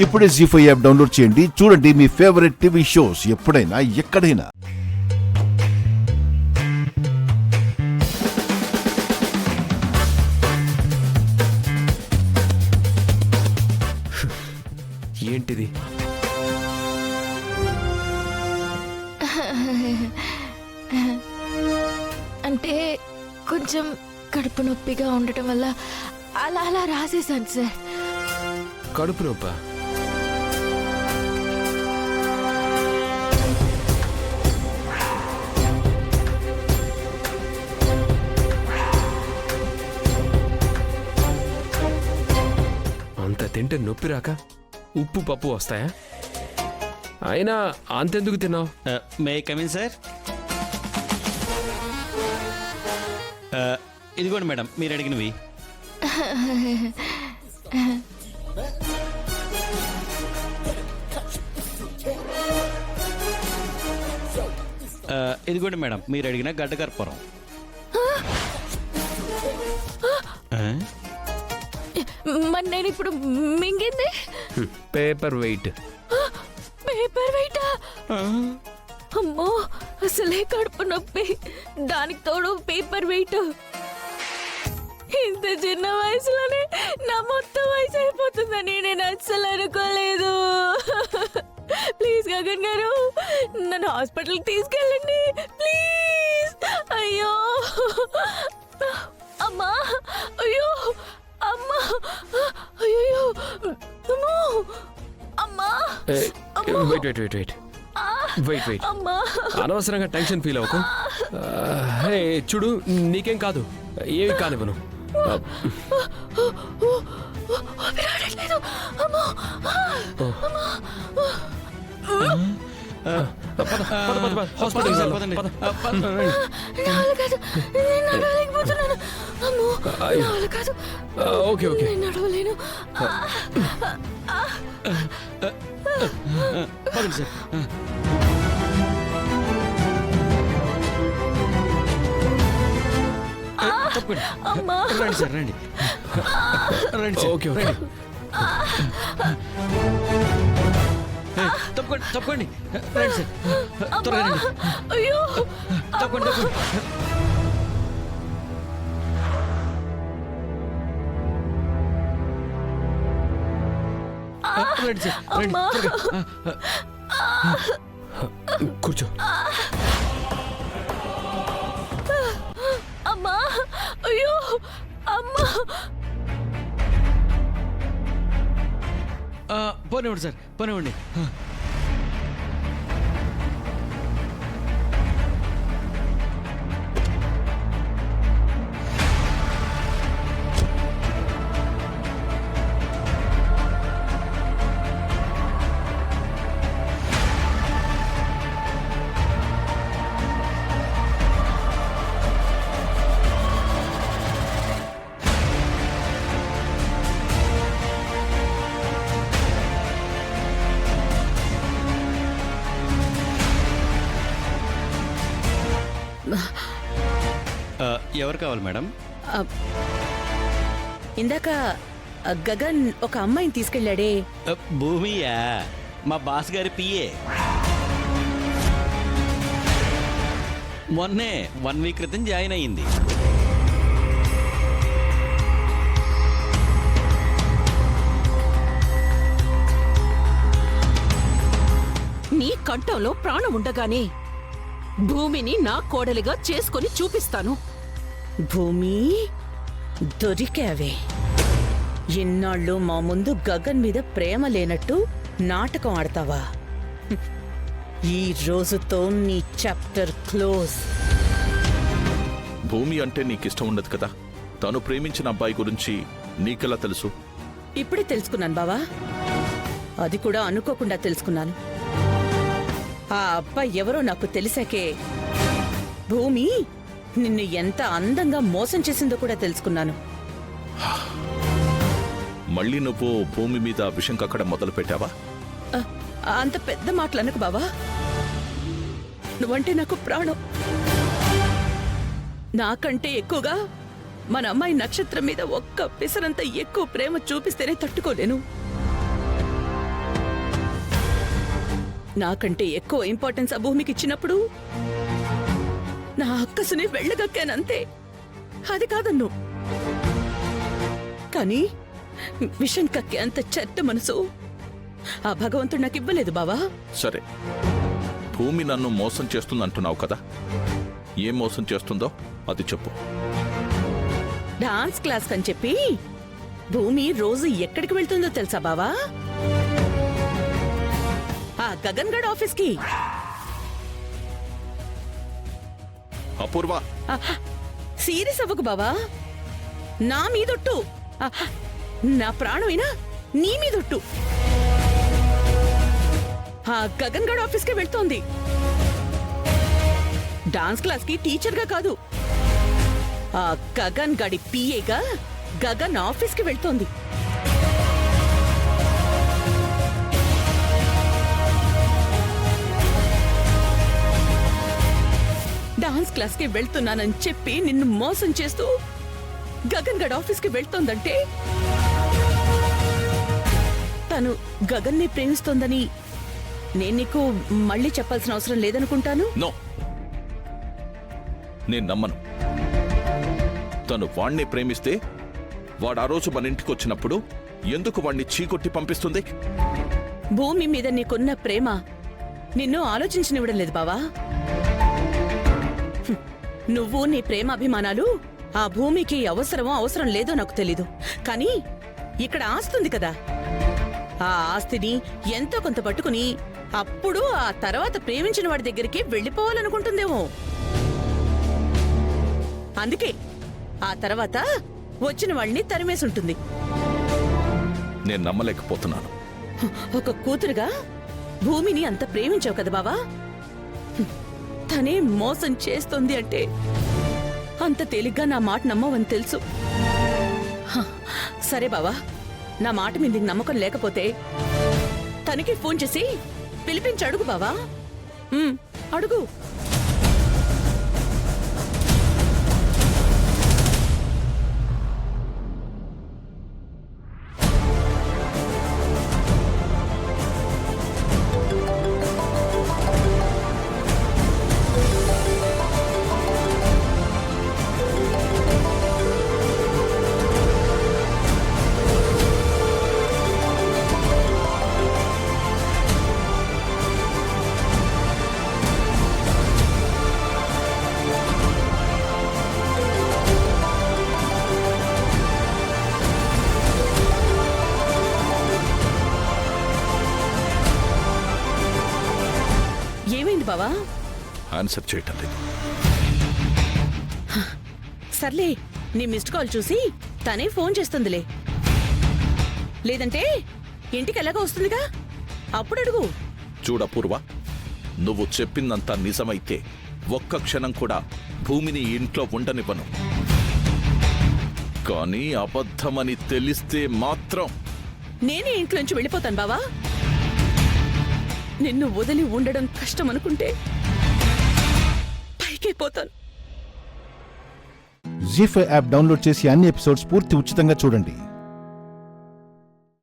ఇప్పుడే జీ5 app download చేయండి. చూడండి మీ ఫేవరెట్ టీవీ షోస్ ఎప్పుడైనా ఎక్కడైనా. ఏంటిది? అంటే కొంచెం కడుపు నొప్పిగా ఉండటం వల్ల అలా అలా రాసేసాను సార్. కడుపు నొప్పా? అంత తింటే నొప్పి రాక ఉప్పు పప్పు వస్తాయా? అయినా అంతెందుకు తిన్నావు? May come in sir. ఇదిగోండి మేడం మీరు అడిగినవి. ఇదిగోండి మేడం మీరు అడిగిన గడ్డ కర్పూరం. మరి నేను ఇప్పుడు మింగింది పేపర్ వెయిట్. పేపర్ వెయిటా? అమ్మో అసలే కడుపు నొప్పి, దానికి తోడు పేపర్ వెయిట్. ఇంత చిన్న వయసులోనే నా మొత్తం వయసు అయిపోతుందని నేను అస్సలు అనుకోలేదు. ప్లీజ్ గగన్ గారు నన్ను హాస్పిటల్కి తీసుకెళ్ళండి ప్లీజ్. అయ్యో అమ్మా, అయ్యో అమ్మా, అయ్యో అమ్మో అమ్మా. Wait wait wait wait wait wait అనవసరంగా టెన్షన్ ఫీల్ అవ్వకు. చూడు నీకేం కాదు, ఏమి కానివ్వను. ఓకే ఓకే నడవలేను. సార్ తప్పకుండా రండి సార్ రండి రండి సార్. ఓకే ఓకే తప్పకుండా తప్పకండి రండి సార్ త్వరగా రండి. అయ్యో తప్పకుండా తప్పకుండా రండి సార్ రండి త్వరగా. కూర్చో. అమ్మా, అయ్యో అమ్మా. పోనివ్వండి సార్ పోనివ్వండి. ఎవరు కావాలి మేడం? ఇందాక గగన్ ఒక అమ్మాయిని తీసుకెళ్ళాడే. భూమియా? మా బాస్ గారి పిఏ. మొన్నే 1 వీక్ క్రితం జాయిన్ అయ్యింది. నీ కంఠంలో ప్రాణం ఉండగానే భూమిని నా కోడలిగా చేసుకొని చూపిస్తాను. భూమి దొరికావే. ఎన్నాళ్ళు మా ముందు గగన్ మీద ప్రేమ లేనట్టు నాటకం ఆడతావా? ఈ రోజుతో నీ చాప్టర్ క్లోజ్. భూమి అంటే నీకిష్టం ఉండదు కదా. తను ప్రేమించిన అబ్బాయి గురించి నీకెలా తెలుసు? ఇప్పుడే తెలుసుకున్నాను బావా. అది కూడా అనుకోకుండా తెలుసుకున్నాను. ఆ అబ్బాయి ఎవరో నాకు తెలిసాకే భూమి నిన్ను ఎంత అందంగా మోసం చేసిందో కూడా తెలుసుకున్నాను. మళ్ళీ నువ్వు భూమి మీద విషం కక్కడం మొదలు పెట్టావా? అంత పెద్ద మాటలు అనకు బావా. నువ్వంటే నాకు ప్రాణం. నాకంటే ఎక్కువగా మన అమ్మాయి నక్షత్రం మీద ఒక్క పిసరంత ఎక్కువ ప్రేమ చూపిస్తేనే తట్టుకోలేను. నాకంటే ఎక్కువ ఇంపార్టెన్స్ ఆ భూమికి ఇచ్చినప్పుడు నా అక్కసుని వెళ్ళగక్కానంతే. అది కాదన్ను. కానీ విషం కక్కే అంత చెత్త మనసు ఆ భగవంతుడు నాకు ఇవ్వలేదు బావా. సరే, భూమి నన్ను మోసం చేస్తుందంటున్నావు కదా, ఏం మోసం చేస్తుందో అది చెప్పు. డాన్స్ క్లాస్ అని చెప్పి భూమి రోజు ఎక్కడికి వెళ్తుందో తెలుసా బావా? ఆ గగన్ గడ్ ఆఫీస్ కి. అపూర్వ, సీరియస్ అవ్వకు బావా. నా మీదొట్టు. నా ప్రాణమైనా నీ మీదొట్టు. ఆ గగన్ గడ్ ఆఫీస్ కి వెళ్తోంది. డాన్స్ క్లాస్ కి టీచర్ గా కాదు, ఆ గగన్ గడి పిఏగా గగన్ ఆఫీస్ కి వెళ్తోంది. డాన్స్ క్లాస్ కి వెళ్తున్నానని చెప్పి నిన్ను మోసం చేస్తూ గగన్ గడ్ ఆఫీస్ కి వెళ్తోందంటే తను గగన్ ని ప్రేమిస్తోందని నేను నీకు మళ్ళీ చెప్పాల్సిన అవసరం లేదనుకుంటాను. నో, నేను నమ్మను. తను వాణ్ణి ప్రేమిస్తే వాడు ఆ రోజు మన ఇంటికి వచ్చినప్పుడు ఎందుకు వాణ్ణి చీకొట్టి పంపిస్తుంది? భూమి మీద నీకున్న ప్రేమ నిన్ను ఆలోచించనివ్వడం లేదు బావా. నువ్వు నీ ప్రేమ అభిమానాలు ఆ భూమికి అవసరమో అవసరం లేదో నాకు తెలీదు. కానీ ఇక్కడ ఆస్తుంది కదా, ఆ ఆస్తిని ఎంతో కొంత పట్టుకుని అప్పుడు ఆ తర్వాత ప్రేమించిన వాడి దగ్గరికి వెళ్ళిపోవాలనుకుంటుందేమో. అందుకే ఆ తర్వాత వచ్చిన వాడిని తరిమేసుంటుంది. నేను నమ్మలేకపోతున్నాను. ఒక కూతురుగా భూమిని అంత ప్రేమించావు కదా బావా. తనే మోసం చేస్తుంది అంటే అంత తేలిగ్గా నా మాట నమ్మవని తెలుసు. సరే బావా, నా మాట మీద నీకు నమ్మకం లేకపోతే తనకి ఫోన్ చేసి పిలిపించి అడుగు బావా. అడుగు. ఏమైంది బావా? ఆన్సర్ చేయటం లేదు. సర్లే, నీ మిస్డ్ కాల్ చూసి తనే ఫోన్ చేస్తుందిలే. లేదంటే ఇంటికి ఎలాగో వస్తుందిగా, అప్పుడు అడుగు. చూడపూర్వ, నువ్వు చెప్పిందంతా నిజమైతే ఒక్క క్షణం కూడా భూమిని ఇంట్లో ఉండనివ్వను. కానీ అబద్ధమని తెలిస్తే మాత్రం నేనే ఇంట్లోంచి వెళ్ళిపోతాను బావా. నిన్ను వదిలి ఉండడం కష్టం అనుకుంటే పైకే పోతాను. జీ5 యాప్ డౌన్లోడ్ చేసి అన్ని ఎపిసోడ్స్ పూర్తి ఉచితంగా చూడండి.